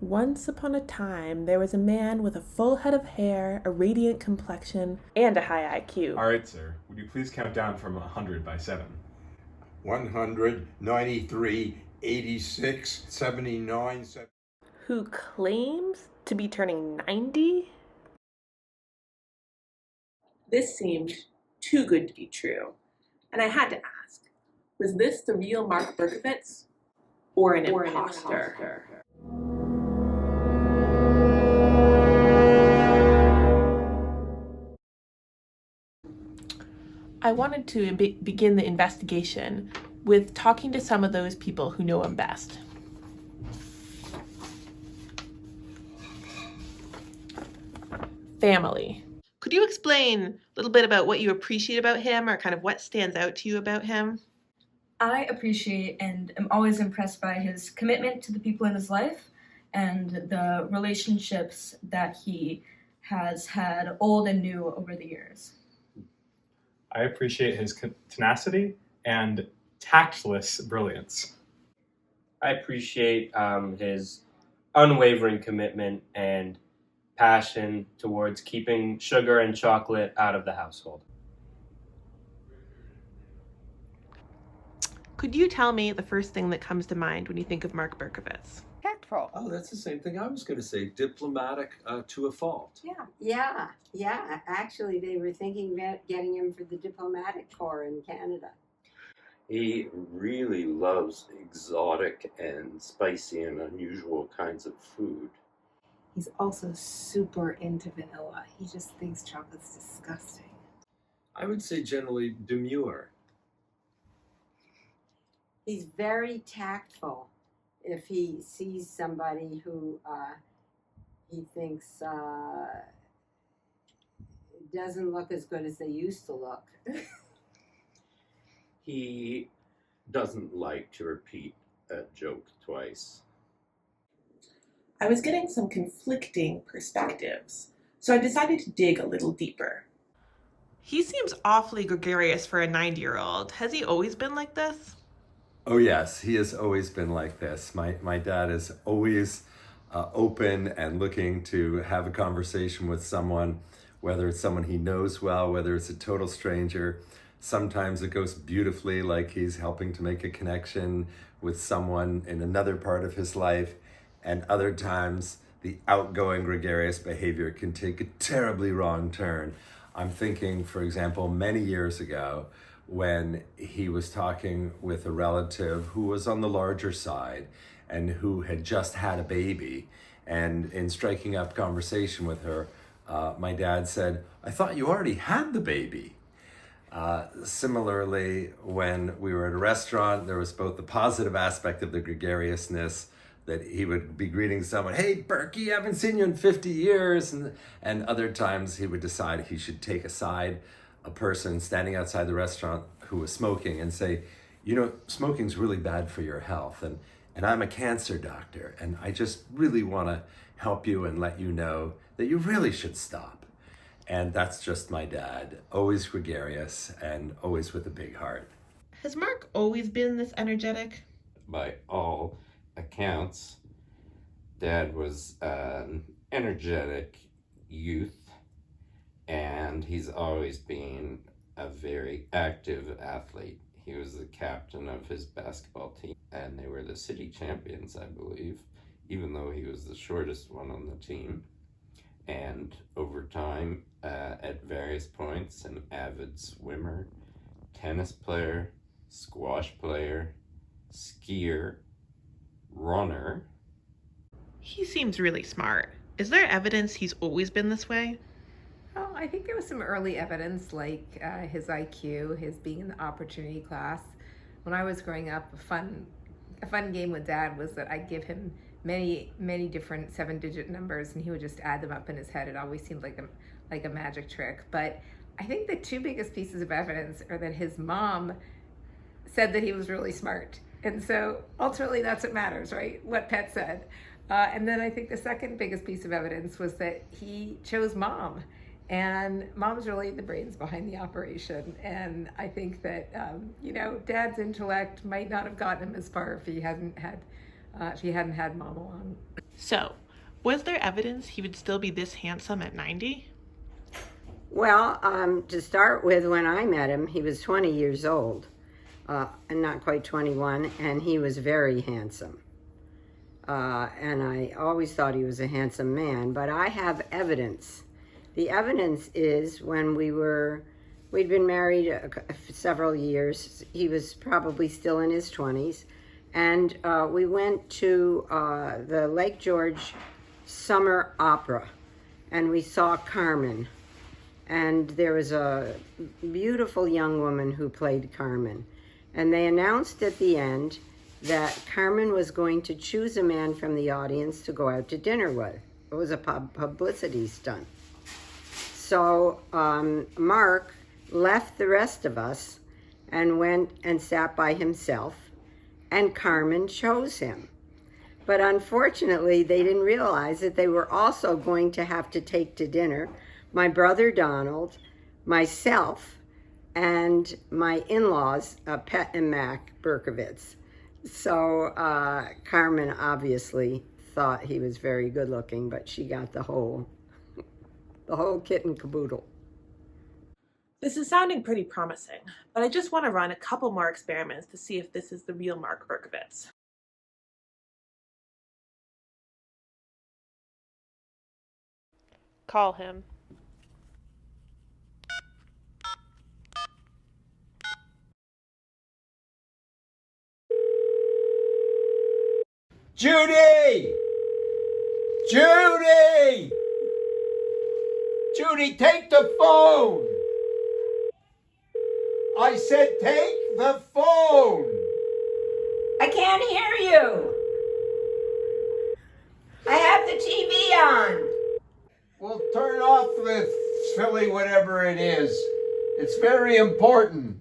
Once upon a time, there was a man with a full head of hair, a radiant complexion, and a high IQ. All right, sir. Would you please count down from 100 by 7? 100, 93, 86, 79, Who claims to be turning 90? This seemed too good to be true, and I had to ask, was this the real Mark Bercuvitz or an imposter? I wanted to begin the investigation with talking to some of those people who know him best. Family. Could you explain a little bit about what you appreciate about him, or kind of what stands out to you about him? I appreciate and am always impressed by his commitment to the people in his life and the relationships that he has had, old and new, over the years. I appreciate his tenacity and tactless brilliance. I appreciate his unwavering commitment and passion towards keeping sugar and chocolate out of the household. Could you tell me the first thing that comes to mind when you think of Mark Bercuvitz? Tactful. Oh, that's the same thing I was going to say. Diplomatic to a fault. Yeah. Actually, they were thinking about getting him for the diplomatic corps in Canada. He really loves exotic and spicy and unusual kinds of food. He's also super into vanilla. He just thinks chocolate's disgusting. I would say generally demure. He's very tactful. If he sees somebody who he thinks doesn't look as good as they used to look. He doesn't like to repeat a joke twice. I was getting some conflicting perspectives, so I decided to dig a little deeper. He seems awfully gregarious for a 90-year-old. Has he always been like this? Oh yes, he has always been like this. My dad is always open and looking to have a conversation with someone, whether it's someone he knows well, whether it's a total stranger. Sometimes it goes beautifully, like he's helping to make a connection with someone in another part of his life. And other times, the outgoing gregarious behavior can take a terribly wrong turn. I'm thinking, for example, many years ago, when he was talking with a relative who was on the larger side and who had just had a baby. And in striking up conversation with her, my dad said, "I thought you already had the baby." Similarly, when we were at a restaurant, there was both the positive aspect of the gregariousness, that he would be greeting someone, "Hey, Berkey, I haven't seen you in 50 years. And other times he would decide he should take aside a person standing outside the restaurant who was smoking and say, "You know, smoking's really bad for your health. And I'm a cancer doctor. And I just really want to help you and let you know that you really should stop." And that's just my dad, always gregarious and always with a big heart. Has Mark always been this energetic? By all accounts, Dad was an energetic youth, and he's always been a very active athlete. He was the captain of his basketball team, and they were the city champions, I believe, even though he was the shortest one on the team. And over time, at various points, an avid swimmer, tennis player, squash player, skier, runner. He seems really smart. Is there evidence he's always been this way? Well, I think there was some early evidence, like his IQ, his being in the opportunity class. When I was growing up, a fun game with Dad was that I'd give him many different 7-digit numbers, and he would just add them up in his head. It always seemed like a magic trick. But I think the two biggest pieces of evidence are that his mom said that he was really smart. And so ultimately that's what matters, right? What Pet said. And then I think the second biggest piece of evidence was that he chose Mom. And Mom's really the brains behind the operation. And I think that, Dad's intellect might not have gotten him as far if he hadn't had if he hadn't had Mom along. So, was there evidence he would still be this handsome at 90? Well, to start with, when I met him, he was 20 years old, and not quite 21, and he was very handsome. And I always thought he was a handsome man, but I have evidence. The evidence is when we'd been married several years. He was probably still in his 20s, and we went to the Lake George Summer Opera, and we saw Carmen. And there was a beautiful young woman who played Carmen. And they announced at the end that Carmen was going to choose a man from the audience to go out to dinner with. It was a publicity stunt. So Mark left the rest of us and went and sat by himself, and Carmen chose him. But unfortunately, they didn't realize that they were also going to have to take to dinner my brother Donald, myself, and my in-laws, Pet and Mac Bercuvitz. So Carmen obviously thought he was very good looking, but she got the whole kit and caboodle. This is sounding pretty promising, but I just want to run a couple more experiments to see if this is the real Mark Bercuvitz. Call him. Judy! Judy! Judy, take the phone! I said take the phone! I can't hear you. I have the TV on. Well, turn off the silly whatever it is. It's very important.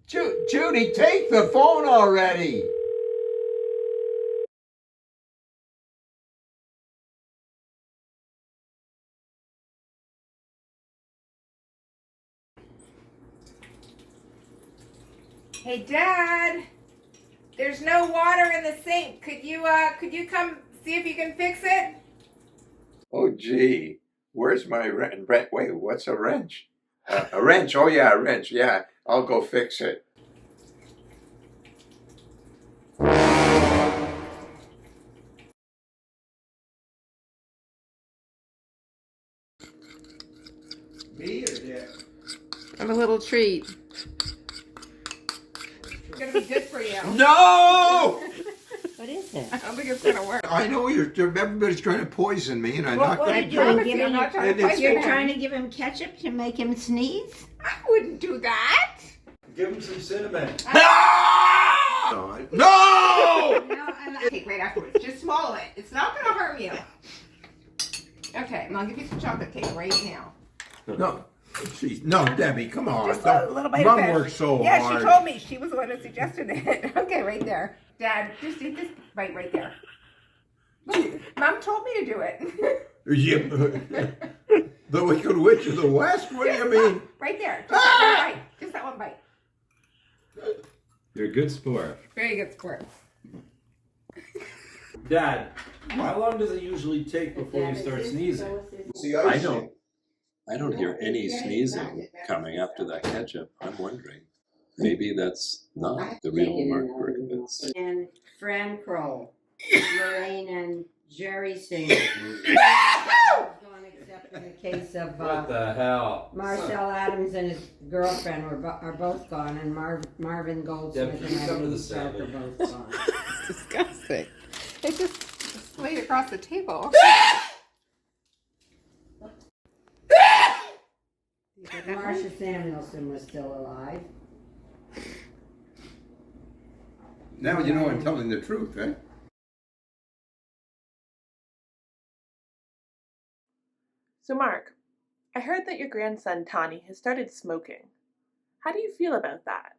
Judy, take the phone already. Hey, Dad, there's no water in the sink. Could you come see if you can fix it? Oh, gee. Where's my wrench? Wait, what's a wrench? A wrench. Oh, yeah, a wrench. Yeah, I'll go fix it. Me or Dad? I'm a little treat. It's gonna be good for you. No! What is it? I don't think it's gonna work. I know everybody's trying to poison me, and I'm What- not what going did to you do it. give him? I'm not trying to It's- fight You're you. trying to give him ketchup to make him sneeze? I wouldn't do that. Give him some cinnamon. No! No! Cake right afterwards. Just swallow it. It's not gonna harm you. Okay, and I'll give you some chocolate cake right now. No. Jeez. No, Debbie, come on. Just a little bite Mom of it. works so Yeah, hard. she told me. She was the one who suggested it. Okay, right there. Dad, just eat this bite right there. Look, Mom told me to do it. Yeah. The Wicked Witch of the West? What do you mean? Right there. Just that one bite. Just that one bite. You're a good sport. Very good sport. Dad, how long does it usually take before you start sneezing? I don't hear any sneezing coming after that ketchup. I'm wondering, maybe that's not the real Mark Bercuvitz. And Fran Kroll, Lorraine and Jerry Singer. Except in the case of What the hell? Marcel Adams and his girlfriend are both gone, and Marvin Goldsmith Deb, can you and come to Evan the Stark are salad? both gone. Disgusting. It just laid across the table. Marcia Samuelson was still alive. Now you know I'm telling the truth, eh? So, Mark, I heard that your grandson Tani has started smoking. How do you feel about that?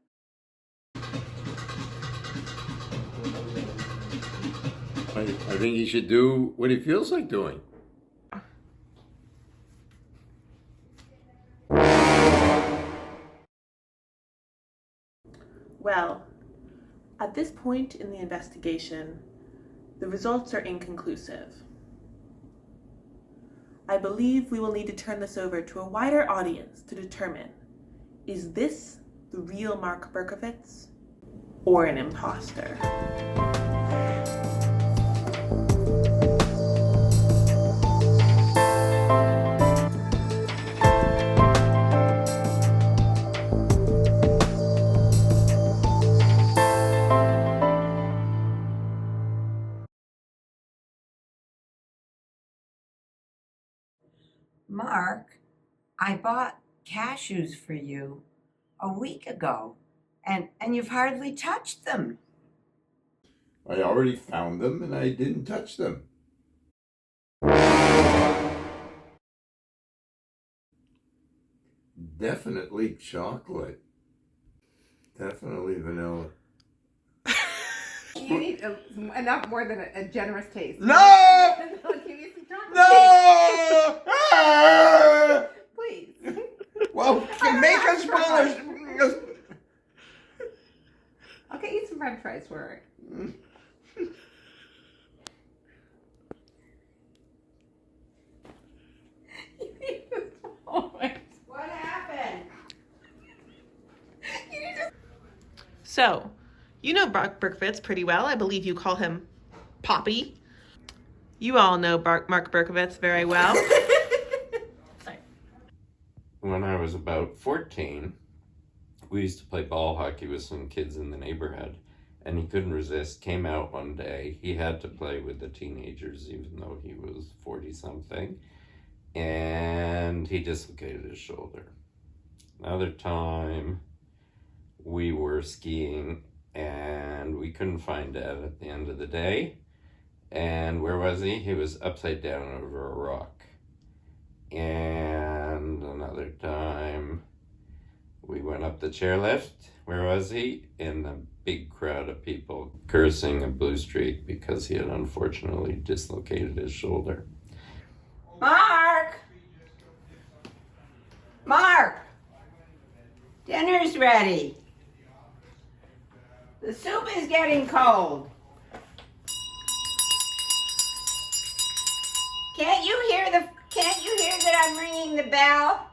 I think he should do what he feels like doing. Well, At this point in the investigation, the results are inconclusive. I believe we will need to turn this over to a wider audience to determine, is this the real Mark Bercuvitz or an imposter? Mark, I bought cashews for you a week ago, and you've hardly touched them. I already found them and I didn't touch them. Definitely chocolate. Definitely vanilla. You need enough more than a generous taste. No! Give me some chocolate. No! Ah! Please. Well, make us smaller. I'll get you some french fries for it. What happened? So, you know Mark Bercuvitz pretty well. I believe you call him Poppy. You all know Mark Bercuvitz very well. Sorry. When I was about 14, we used to play ball hockey with some kids in the neighborhood, and he couldn't resist, came out one day. He had to play with the teenagers, even though he was 40-something, and he dislocated his shoulder. Another time, we were skiing, and we couldn't find Dad at the end of the day. And where was he? He was upside down over a rock. And another time, we went up the chairlift. Where was he? In a big crowd of people cursing a blue streak because he had unfortunately dislocated his shoulder. Mark! Mark! Dinner's ready. The soup is getting cold. Can't you hear that I'm ringing the bell?